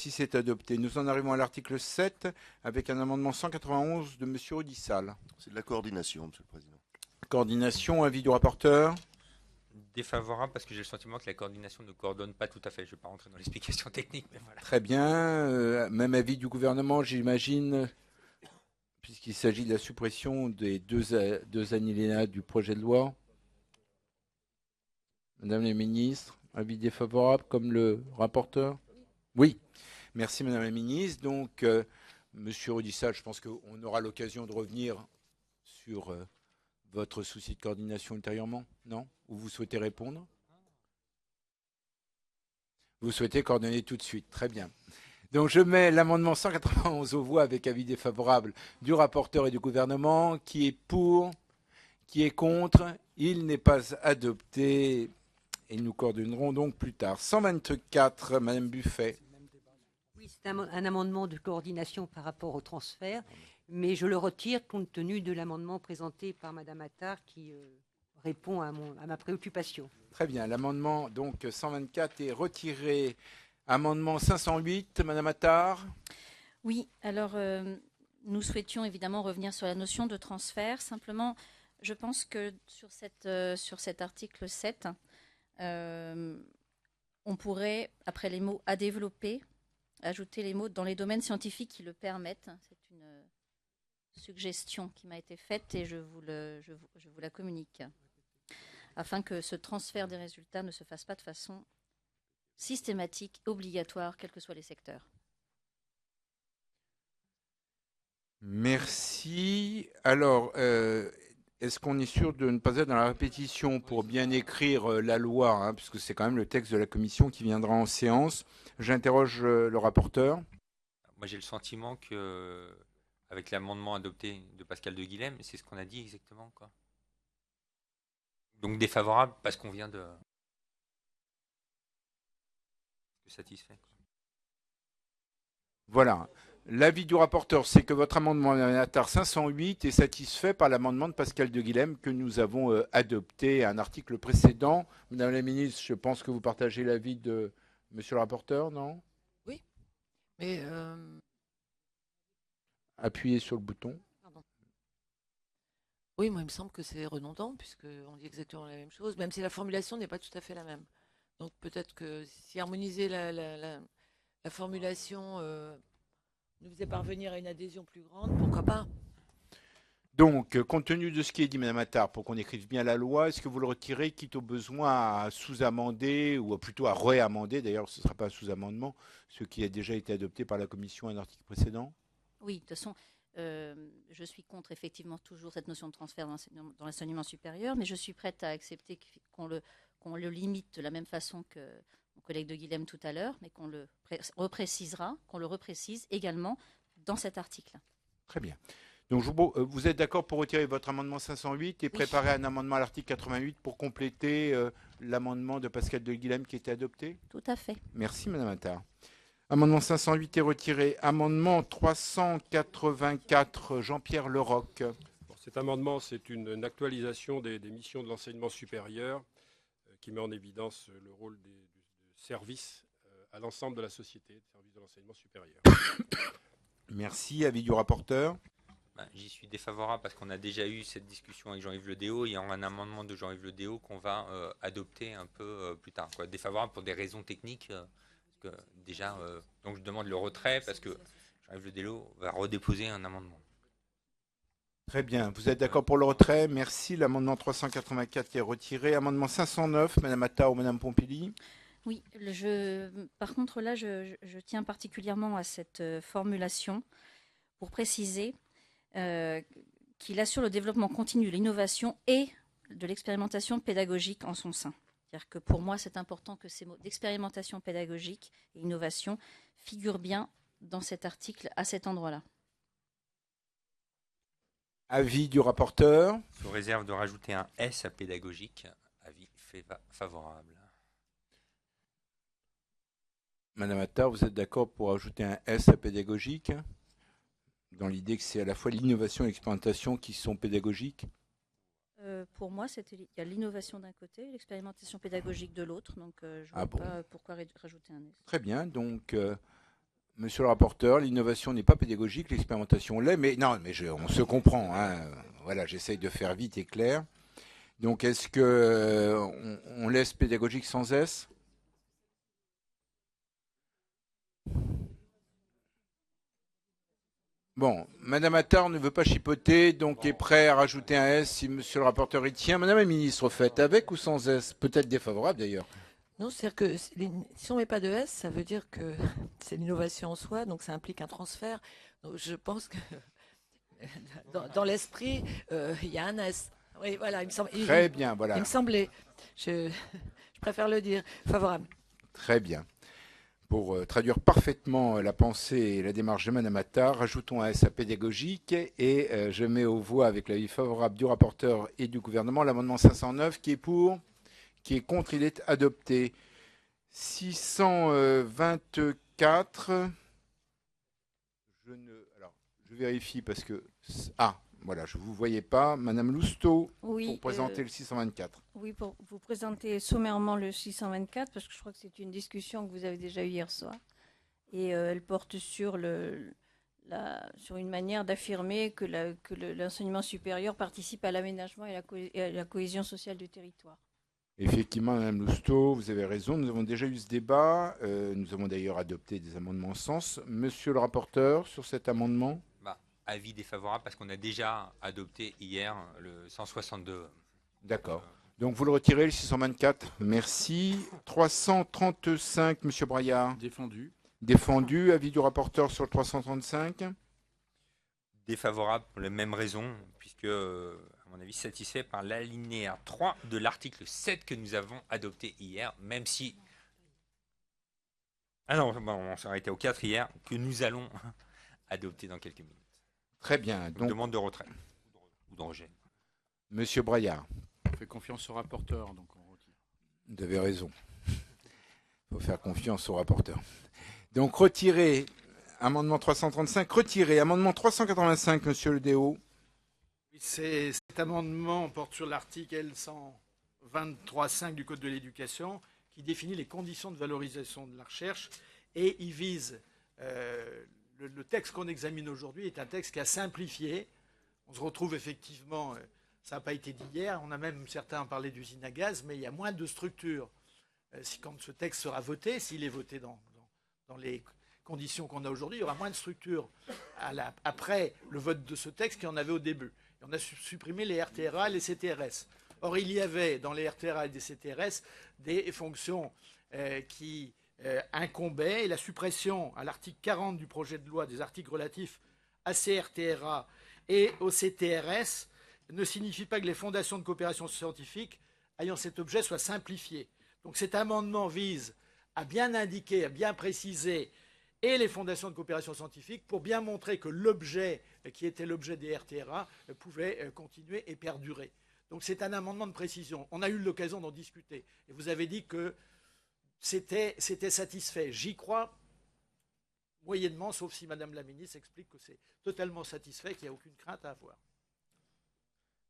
Merci, c'est adopté. Nous en arrivons à l'article 7 avec un amendement 191 de M. Audissal. C'est de la coordination, Monsieur le Président. Coordination, avis du rapporteur. Défavorable parce que j'ai le sentiment que la coordination ne coordonne pas tout à fait. Je ne vais pas rentrer dans l'explication technique, mais voilà. Très bien. Même avis du gouvernement, j'imagine, puisqu'il s'agit de la suppression des deux alinéas du projet de loi. Madame la ministre, avis défavorable comme le rapporteur? Oui. Merci Madame la ministre. Donc, Monsieur Audissal, je pense qu'on aura l'occasion de revenir sur votre souci de coordination ultérieurement, non? Ou vous souhaitez répondre? Vous souhaitez coordonner tout de suite, très bien. Donc je mets l'amendement 191 aux voix avec avis défavorable du rapporteur et du gouvernement. Qui est pour? Qui est contre? Il n'est pas adopté et nous coordonnerons donc plus tard. 124, Madame Buffet. Oui, c'est un amendement de coordination par rapport au transfert, mais je le retire compte tenu de l'amendement présenté par Madame Attard qui répond à ma préoccupation. Très bien, l'amendement donc 124 est retiré. Amendement 508, Madame Attard. Oui, alors nous souhaitions évidemment revenir sur la notion de transfert. Simplement, je pense que sur cet article 7, on pourrait, après les mots « à développer », ajouter les mots « dans les domaines scientifiques qui le permettent ». C'est une suggestion qui m'a été faite et je vous la communique, afin que ce transfert des résultats ne se fasse pas de façon systématique, obligatoire, quels que soient les secteurs. Merci. Alors, est-ce qu'on est sûr de ne pas être dans la répétition pour bien écrire la loi, hein, puisque c'est quand même le texte de la commission qui viendra en séance? J'interroge le rapporteur. Moi, j'ai le sentiment que, avec l'amendement adopté de Pascal de Guilhem, c'est ce qu'on a dit exactement, quoi. Donc défavorable parce qu'on vient de satisfait. Voilà. L'avis du rapporteur, c'est que votre amendement Attard 508 est satisfait par l'amendement de Pascal de Guilhem que nous avons adopté à un article précédent. Madame la ministre, je pense que vous partagez l'avis de monsieur le rapporteur, non? Oui, mais... Appuyez sur le bouton. Pardon. Oui, moi, il me semble que c'est redondant, puisqu'on dit exactement la même chose, même si la formulation n'est pas tout à fait la même. Donc peut-être que si harmoniser la formulation nous faisait parvenir à une adhésion plus grande, pourquoi pas? Donc, compte tenu de ce qui est dit, Madame Attard, pour qu'on écrive bien la loi, est-ce que vous le retirez, quitte au besoin à sous-amender, ou plutôt à réamender, d'ailleurs ce ne sera pas un sous-amendement, ce qui a déjà été adopté par la Commission à un article précédent? Oui, de toute façon, je suis contre effectivement toujours cette notion de transfert dans l'enseignement supérieur, mais je suis prête à accepter qu'on le limite de la même façon que mon collègue de Guilhem tout à l'heure, mais qu'on le reprécise également dans cet article. Très bien. Donc, vous êtes d'accord pour retirer votre amendement 508 et préparer un amendement à l'article 88 pour compléter l'amendement de Pascal de Guilhem qui était adopté? Tout à fait. Merci, Madame Attard. Amendement 508 est retiré. Amendement 384, Jean-Pierre Leroc. Cet amendement, c'est une actualisation des missions de l'enseignement supérieur qui met en évidence le rôle du service à l'ensemble de la société, le service de l'enseignement supérieur. Merci. Avis du rapporteur? J'y suis défavorable parce qu'on a déjà eu cette discussion avec Jean-Yves Le Déaut. Il y a un amendement de Jean-Yves Le Déaut qu'on va adopter un peu plus tard, quoi. Défavorable pour des raisons techniques. Parce que déjà, donc je demande le retrait parce que Jean-Yves Le Déaut va redéposer un amendement. Très bien. Vous êtes d'accord pour le retrait? Merci. L'amendement 384 est retiré. Amendement 509, Madame Attard ou Madame Pompili? Oui, par contre là, je tiens particulièrement à cette formulation pour préciser qu'il assure le développement continu de l'innovation et de l'expérimentation pédagogique en son sein. C'est-à-dire que pour moi, c'est important que ces mots d'expérimentation pédagogique et innovation figurent bien dans cet article à cet endroit-là. Avis du rapporteur? Sous réserve de rajouter un S à pédagogique, avis favorable. Madame Attard, vous êtes d'accord pour ajouter un S à pédagogique, dans l'idée que c'est à la fois l'innovation et l'expérimentation qui sont pédagogiques? Pour moi, il y a l'innovation d'un côté, l'expérimentation pédagogique de l'autre, donc je ne vois pas pourquoi rajouter un S. Très bien, donc Monsieur le rapporteur, l'innovation n'est pas pédagogique, l'expérimentation l'est, mais non, mais on se comprend. Hein. Voilà, j'essaye de faire vite et clair. Donc, est-ce que on laisse pédagogique sans S? Bon, Madame Attard ne veut pas chipoter, donc est prêt à rajouter un S si Monsieur le rapporteur y tient. Madame la ministre, au fait, avec ou sans S? Peut-être défavorable d'ailleurs. Non, c'est-à-dire que si on ne met pas de S, ça veut dire que c'est l'innovation en soi, donc ça implique un transfert. Donc je pense que dans l'esprit, il y a un S. Oui, voilà, il me semble. Très bien, voilà. Il me semblait. Je préfère le dire. Favorable. Très bien. Pour traduire parfaitement la pensée et la démarche de Madame Attard, rajoutons un S à pédagogique et je mets aux voix avec l'avis favorable du rapporteur et du gouvernement l'amendement 509 qui est pour, qui est contre, il est adopté. 624. Je vérifie parce que... Ah, voilà, je ne vous voyais pas. Madame Lousteau, Oui, pour présenter le 624. oui, pour vous présenter sommairement le 624, parce que je crois que c'est une discussion que vous avez déjà eue hier soir. Et elle porte sur, sur une manière d'affirmer que l'enseignement supérieur participe à l'aménagement et à la cohésion sociale du territoire. Effectivement, Madame Lousteau, vous avez raison. Nous avons déjà eu ce débat. Nous avons d'ailleurs adopté des amendements en ce sens. Monsieur le rapporteur, sur cet amendement? Avis défavorable parce qu'on a déjà adopté hier le 162. D'accord. Donc vous le retirez, le 624. Merci. 335, Monsieur Braillard. Défendu. Défendu. Avis du rapporteur sur le 335. Défavorable pour les mêmes raisons, puisque, à mon avis, satisfait par l'alinéa 3 de l'article 7 que nous avons adopté hier, même si... Ah non, bon, on s'est arrêté au 4 hier, que nous allons adopter dans quelques minutes. Très bien. Donc, demande de retrait ou de rejet. Monsieur Braillard. On fait confiance au rapporteur, donc on retire. Vous avez raison. Il faut faire confiance au rapporteur. Donc retirez amendement 335, retirez amendement 385, Monsieur Le Déo. Cet amendement porte sur l'article L 123.5 du Code de l'éducation qui définit les conditions de valorisation de la recherche et il vise le texte qu'on examine aujourd'hui est un texte qui a simplifié. On se retrouve effectivement, ça n'a pas été dit hier, on a même certains parlé d'usine à gaz, mais il y a moins de structures. Quand ce texte sera voté, s'il est voté dans les conditions qu'on a aujourd'hui, il y aura moins de structures après le vote de ce texte qu'il y en avait au début. Et on a supprimé les RTRA et les CTRS. Or, il y avait dans les RTRA et les CTRS des fonctions qui incombait et la suppression à l'article 40 du projet de loi des articles relatifs à ces RTRA et au CTRS ne signifie pas que les fondations de coopération scientifique ayant cet objet soient simplifiées. Donc cet amendement vise à bien indiquer, à bien préciser et les fondations de coopération scientifique pour bien montrer que l'objet qui était l'objet des RTRA pouvait continuer et perdurer. Donc c'est un amendement de précision. On a eu l'occasion d'en discuter et vous avez dit que c'était satisfait. J'y crois moyennement, sauf si Madame la ministre explique que c'est totalement satisfait, qu'il n'y a aucune crainte à avoir.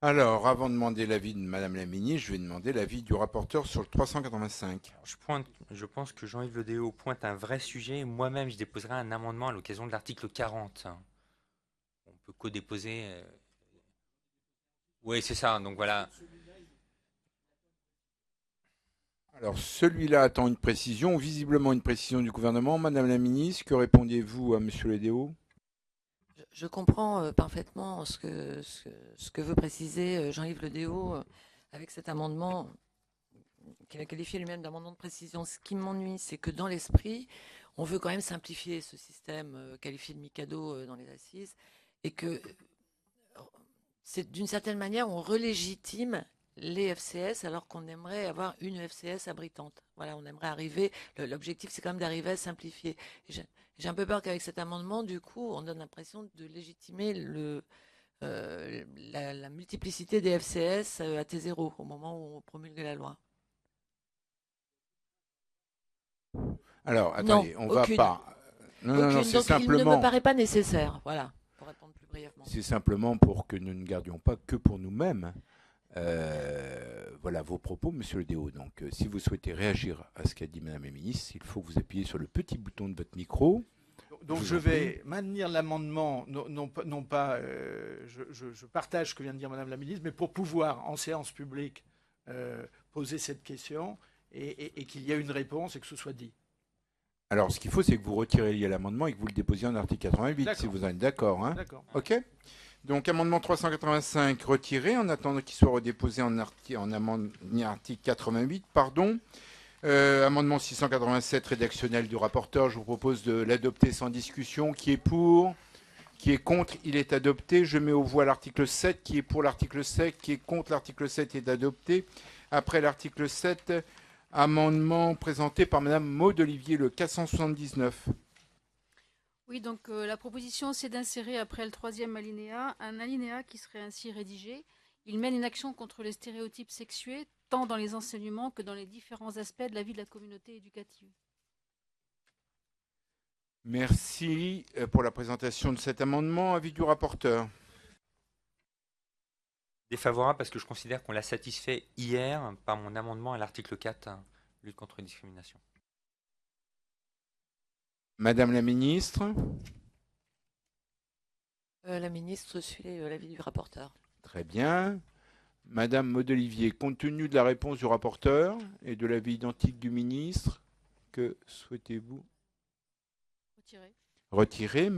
Alors, avant de demander l'avis de Madame la ministre, je vais demander l'avis du rapporteur sur le 385. Je pense que Jean-Yves Le Déo pointe un vrai sujet. Moi-même, je déposerai un amendement à l'occasion de l'article 40. On peut co-déposer. Oui, c'est ça. Donc voilà. Alors, celui-là attend une précision, visiblement une précision du gouvernement. Madame la ministre, que répondiez-vous à Monsieur Le Déo? Je comprends parfaitement ce que veut préciser Jean-Yves Le Déo avec cet amendement qu'il a qualifié lui-même d'amendement de précision. Ce qui m'ennuie, c'est que dans l'esprit, on veut quand même simplifier ce système qualifié de Mikado dans les assises et que c'est d'une certaine manière, on relégitime les FCS alors qu'on aimerait avoir une FCS abritante. Voilà, on aimerait arriver, l'objectif c'est quand même d'arriver à simplifier. J'ai un peu peur qu'avec cet amendement, du coup, on donne l'impression de légitimer la multiplicité des FCS à T0 au moment où on promulgue la loi. Alors, attendez, non, on va pas... Non, c'est donc simplement... il ne me paraît pas nécessaire, voilà, pour répondre plus brièvement. C'est simplement pour que nous ne gardions pas que pour nous-mêmes. Voilà vos propos, Monsieur Le Déo. Donc, si vous souhaitez réagir à ce qu'a dit Madame la ministre, il faut que vous appuyez sur le petit bouton de votre micro. Donc vous je en prie. vais maintenir l'amendement, non pas, je partage ce que vient de dire Madame la ministre, mais pour pouvoir, en séance publique, poser cette question et qu'il y ait une réponse et que ce soit dit. Alors, ce qu'il faut, c'est que vous retiriez l'amendement et que vous le déposiez en article 88, si D'accord. vous en êtes d'accord. Hein. D'accord. OK. Donc, amendement 385 retiré en attendant qu'il soit redéposé en article 88. Pardon. Amendement 687 rédactionnel du rapporteur. Je vous propose de l'adopter sans discussion. Qui est pour? Qui est contre? Il est adopté. Je mets aux voix l'article 7. Qui est pour l'article 7? Qui est contre l'article 7 est adopté. Après l'article 7, amendement présenté par Madame Maud Olivier, le 479. Oui, donc la proposition, c'est d'insérer après le troisième alinéa un alinéa qui serait ainsi rédigé. Il mène une action contre les stéréotypes sexués, tant dans les enseignements que dans les différents aspects de la vie de la communauté éducative. Merci pour la présentation de cet amendement. Avis du rapporteur. Défavorable parce que je considère qu'on l'a satisfait hier par mon amendement à l'article 4, lutte contre les discriminations. Madame la ministre. La ministre suit l'avis du rapporteur. Très bien. Madame Maud Olivier, compte tenu de la réponse du rapporteur et de l'avis identique du ministre, que souhaitez-vous Retiré. retirer?